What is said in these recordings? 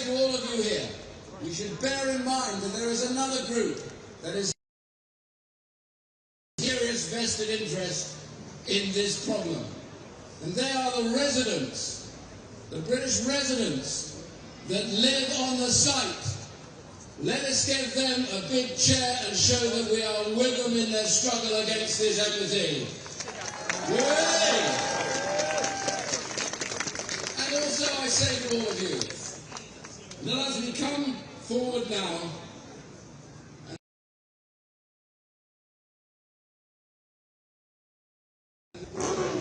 to all of you here, we should bear in mind that there is another group that is serious vested interest in this problem. And they are the residents, the British residents that live on the site. Let us give them a big cheer and show that we are with them in their struggle against this enmity. Yay! And also I say to all of you, that as we come forward now,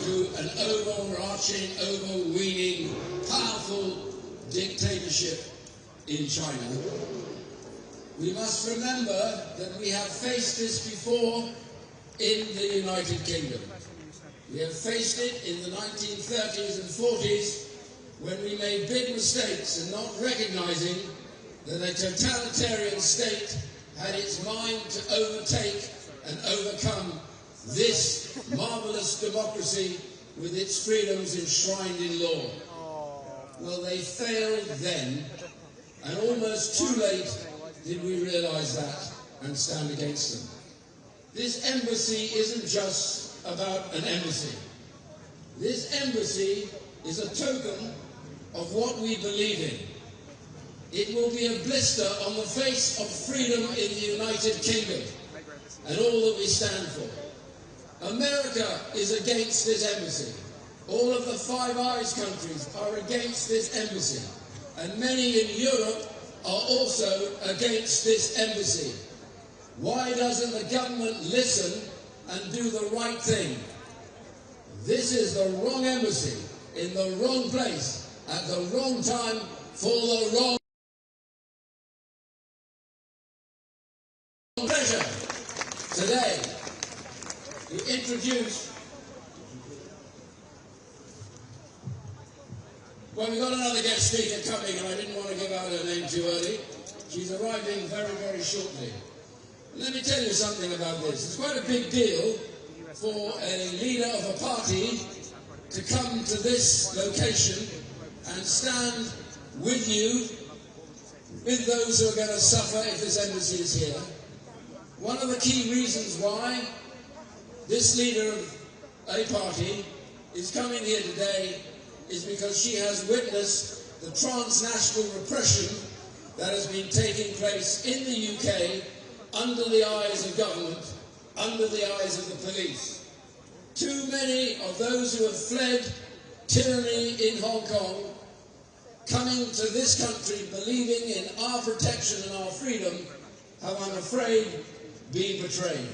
to an overarching, overweening, powerful dictatorship in China, we must remember that we have faced this before in the United Kingdom. We have faced it in the 1930s and 40s when we made big mistakes in not recognizing that a totalitarian state had its mind to overtake and overcome this marvelous democracy with its freedoms enshrined in law. Well, they failed then, and almost too late did we realize that and stand against them. This embassy isn't just about an embassy. This embassy is a token of what we believe in. It will be a blister on the face of freedom in the United Kingdom and all that we stand for. America is against this embassy. All of the Five Eyes countries are against this embassy. And many in Europe are also against this embassy. Why doesn't the government listen and do the right thing? This is the wrong embassy, in the wrong place, at the wrong time, for the wrong pleasure today to introduce. Well, we've got another guest speaker coming, and I didn't want to give out her name too early. She's arriving very, very shortly. Let me tell you something about this. It's quite a big deal for a leader of a party to come to this location and stand with you, with those who are going to suffer if this embassy is here. One of the key reasons why this leader of a party is coming here today is because she has witnessed the transnational repression that has been taking place in the UK under the eyes of government, under the eyes of the police. Too many of those who have fled tyranny in Hong Kong, coming to this country believing in our protection and our freedom, have, I'm afraid, been betrayed.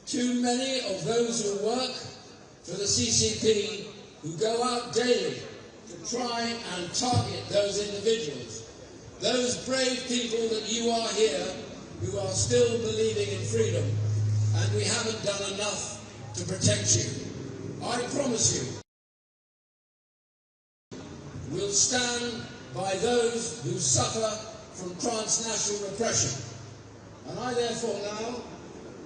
Too many of those who work for the CCP, who go out daily to try and target those individuals, those brave people that you are here who are still believing in freedom, and we haven't done enough to protect you. I promise you, we'll stand by those who suffer from transnational repression. And I therefore now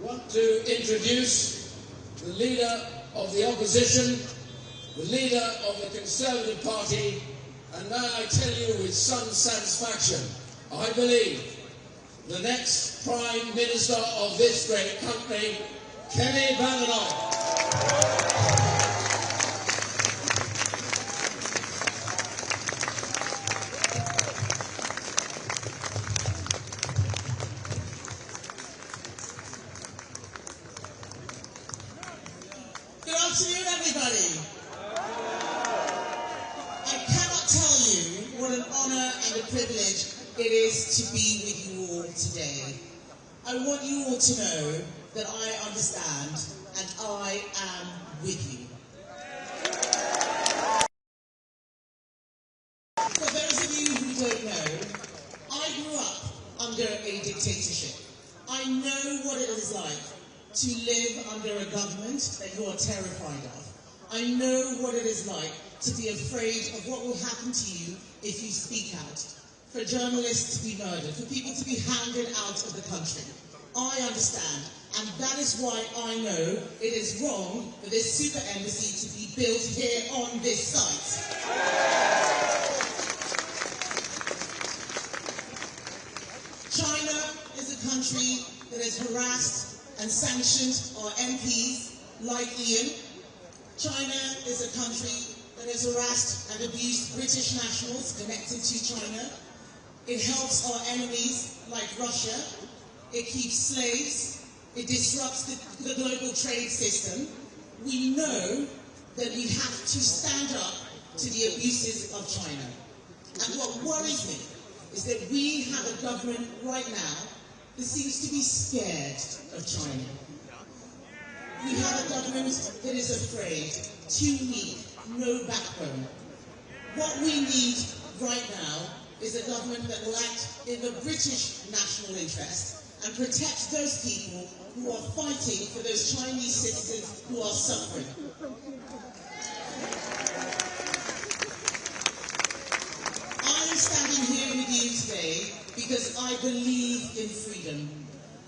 want to introduce the leader of the opposition, the leader of the Conservative Party, and may I tell you with some satisfaction, I believe the next Prime Minister of this great country, Kemi Badenoch. Good afternoon, everybody. I cannot tell you what an honour and a privilege it is to be with you all today. I want you all to know that I understand and I am with you. For those of you who don't know, I grew up under a dictatorship. I know what it is like to live under a government that you are terrified of. I know what it is like to be afraid of what will happen to you if you speak out. For journalists to be murdered, for people to be hounded out of the country. I understand, and that is why I know it is wrong for this super embassy to be built here on this site. country that has harassed and sanctioned our MPs like Ian. China is a country that has harassed and abused British nationals connected to China. It helps our enemies like Russia. It keeps slaves. It disrupts the global trade system. We know that we have to stand up to the abuses of China. And what worries me is that we have a government right now that seems to be scared of China. We have a government that is afraid, too weak, no backbone. What we need right now is a government that will act in the British national interest and protect those people who are fighting for those Chinese citizens who are suffering. I am standing here with you today because I believe in freedom.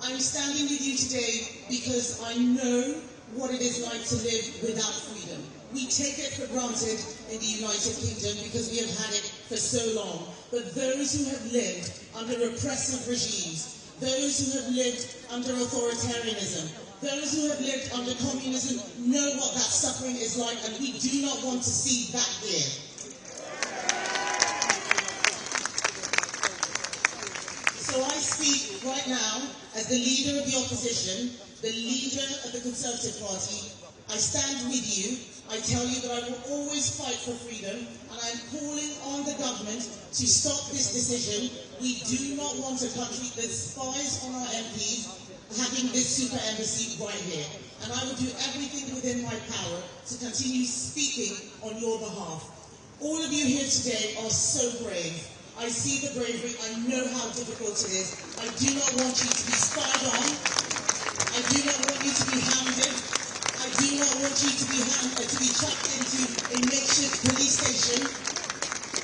I'm standing with you today because I know what it is like to live without freedom. We take it for granted in the United Kingdom because we have had it for so long. But those who have lived under oppressive regimes, those who have lived under authoritarianism, those who have lived under communism know what that suffering is like, and we do not want to see that here. So I speak right now as the leader of the opposition, the leader of the Conservative Party. I stand with you. I tell you that I will always fight for freedom, and I am calling on the government to stop this decision. We do not want a country that spies on our MPs having this super embassy right here. And I will do everything within my power to continue speaking on your behalf. All of you here today are so brave. I see the bravery. I know how difficult it is. I do not want you to be spied on. I do not want you to be hounded. I do not want you to be trapped into a makeshift police station.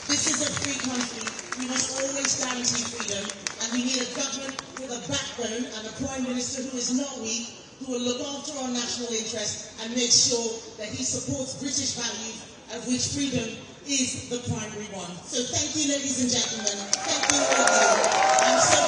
This is a free country. We must always guarantee freedom, and we need a government with a backbone and a prime minister who is not weak, who will look after our national interests and make sure that he supports British values, of which freedom is the primary one. So thank you, ladies and gentlemen. Thank you all of you. I'm so